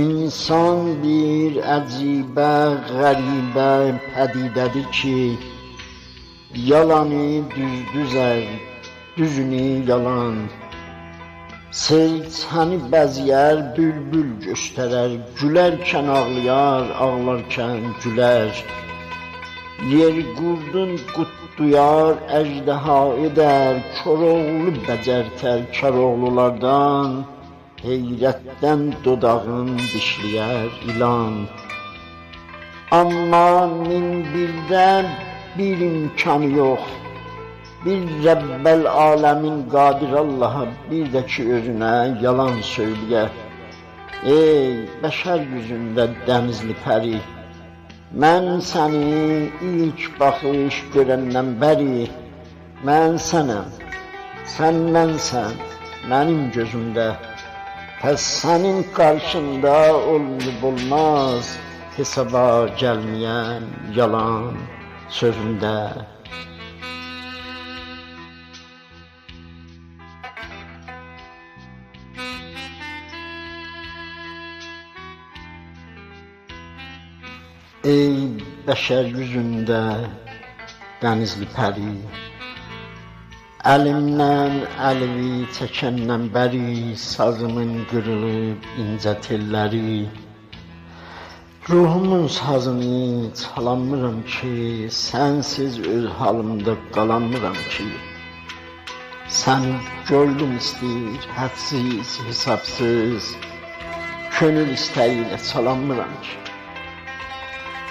İnsan bir əcibə, qəribə pədidədir ki, yalanı düz düzər, düzünü yalan. Səni bəzəyər, bülbül göstərər, gülərkən ağlayar, ağlarkən gülər. Yer qurdun qut duyar, əjdaha edər, Koroğlu bəcərtər Koroğlulardan. Heyrətdən dodağın dişləyər ilan. Amma min birdən bir imkanı yox, bir Rəbbəl aləmin qadir Allaha, bir də ki özünə yalan söyləyə. Ey bəşər yüzündə dənizli pəri, mən səni ilk baxış görəndən bəri, mən sənəm, sən mənsən mənim gözümdə. Pəs sənin qarşında olmayıb olmaz, hesaba gəlməyən yalan sözündə. Ey bəşər yüzündə dənizli pəri, əlimdən əlvi çəkəndən bəri, sazımın qırılıb incə telləri. Ruhumun sazını çalamıram ki, sənsiz öz halımda qalamıram ki. Səni gördüm istəyir, hədsiz, hesabsız, könül istəyilə çalamıram ki.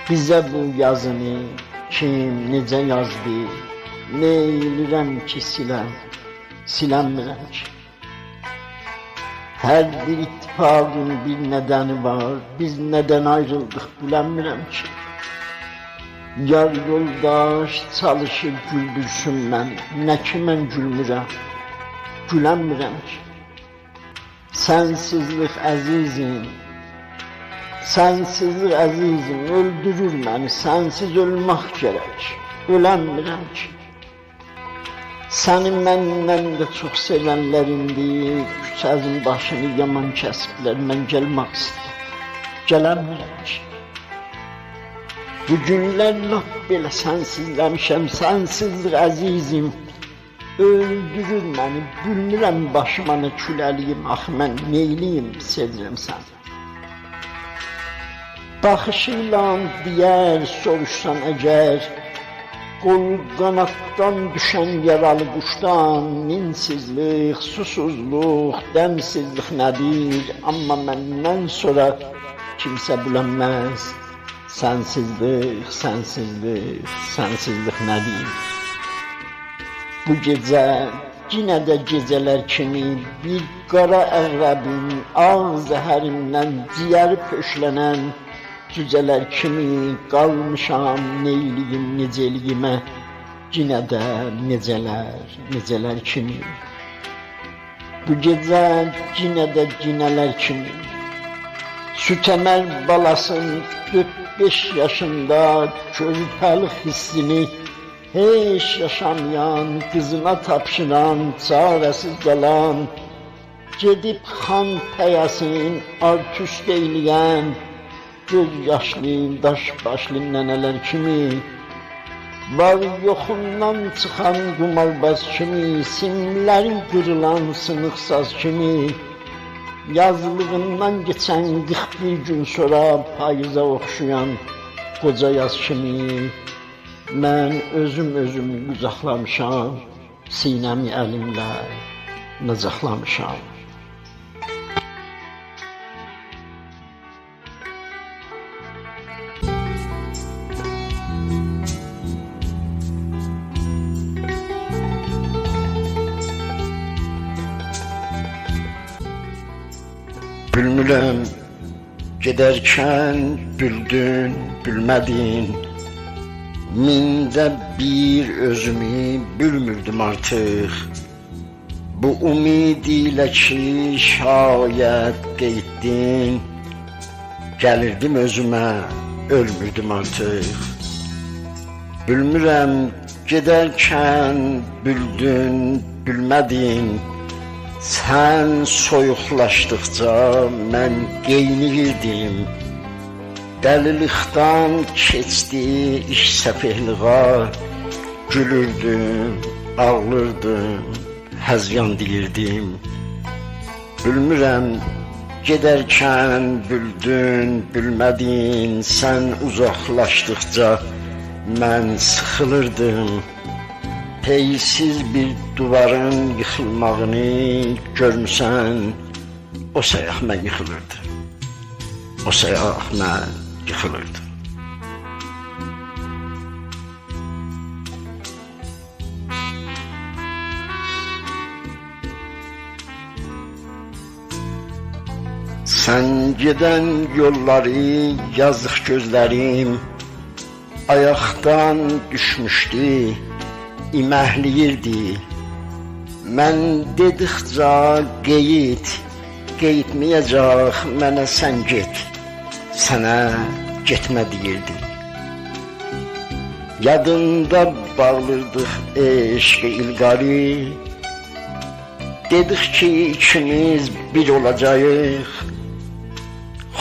Bizə bu yazını kim, necə yazdı, neylirəm ki siləm, silənmirəm ki. Hər bir ittifaqın bir nədəni var, biz nədən ayrıldıq bilənmirəm ki. Yar yoldaş çalışır güldürsün mən, nə ki mən gülmürəm, gülənmirəm ki. Sənsizlik əzizim, sənsizlik əzizim, öldürür məni, sənsiz ölmək gərək, ölənmirəm ki. Səni məndən də çox sevənlərindir, küçəzin başını yaman kəsiblər, mən gəlmək istəyirəm, gələnmirəm ki. Bu günlər lap belə sənsizləmişəm, sənsizlik əzizim, öldürür məni, bilmirəm başıma nə küləliyim, axı mən neyliyim, sevirəm səni. Baxışıyla deyər, soruşsan əgər, qol qanatdan düşən yaralı quşdan, minsizlik, susuzluq, dəmsizlik nədir? Amma məndən sonra kimsə bilənməz, sənsizlik, sənsizlik, sənsizlik nədir? Bu gecə, yenə də gecələr kimi, bir qara əqrəbin ağ zəhərindən ciyəri pöşlənən cücələr kimi qalmışam neyliyim necəliyimə, yenə də necələr, necələr kimi. Bu gecə yenə də cinələr kimi, süt əməl balasın 4-5 yaşında körpəlik hissini heç yaşamayan, qızına tapşıran, çarəsiz qalan, gedib xan pəyəsin alt-üst eyləyən, göz yaşlı, daş başlı nənələr kimi, var yoxundan çıxan qumarbaz kimi, simlərin qırılan sınıq saz kimi, yazlığından keçən 41 gün sonra payıza oxşayan qoca yaz kimi, mən özümü qucaqlamışam, sinəmi əlimlə nacaqlamışam. Bilmirəm, gedərkən büldün, bilmədin, mində bir özümü bilmirdim artıq. Bu umid ilə ki, şayət qeydin, gəlirdim özümə, ölmürdüm artıq. Bilmirəm, gedərkən büldün, bilmədin, Sen soyuqlaşdıqca mən qeyniyirdim. Dəlilikdən keçdi iş səfehliğa, gülürdüm, ağlırdım, həzyan deyirdim. Bilmirəm, gedərkən büldün, bilmədin, sən uzaqlaşdıqca mən sıxılırdım. Peysiz bir duvarın yıxılmağını görmüsən, o sayaq mən yıxılırdım. O sayaq mən yıxılırdım. Sən gedən yolları yazıq gözlərim ayaqdan düşmüşdü, iməhliyirdi. Mən dedikcə qeyitməyəcək mənə sən get, sənə getmə deyirdi. Yadında bağlırdıq eşq ilqarı, dedik ki ikimiz bir olacağıq.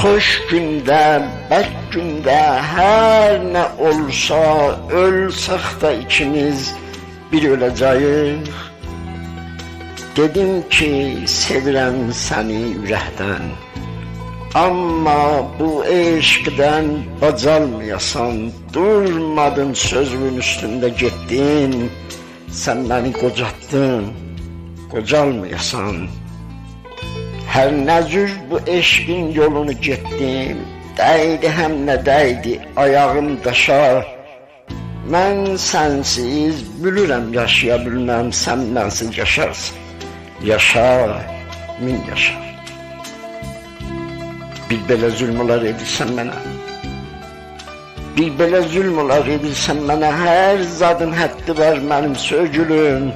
Xoş gündə, bəd gündə, hər nə olsa, ölsək də ikimiz bir öləcəyik. Dedim ki, sevirəm səni ürəkdən, amma bu eşqdən bacalmayasan, durmadın sözümün üstündə getdin, sən məni qocatdın, qocalmayasan. Hər nə cür bu eşqin yolunu getdim, dəydi həm nə dəydi ayağım daşa. Mən sənsiz bilirəm yaşaya bilməm, sən mənsiz yaşarsın. Yaşa, min yaşa. Bir belə zülmlər edirsən mənə, bir belə zülmlər edirsən mənə, hər zadın həddi var mənim sögülüm.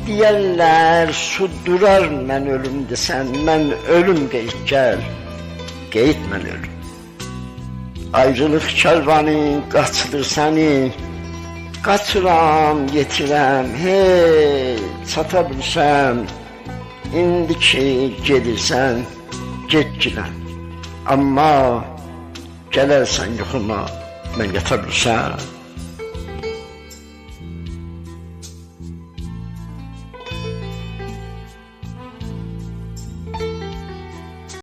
Deyərlər, su durar mən ölüm desən, mən ölüm qeyt gəl, qeyt mən ölüm. Ayrılıq kərvanı qaçdır səni, qaçıram, yetirəm, hey, çata bilsəm. İndi ki gedirsən, get gilən, amma gələrsən yuxuma, mən yata bilsəm.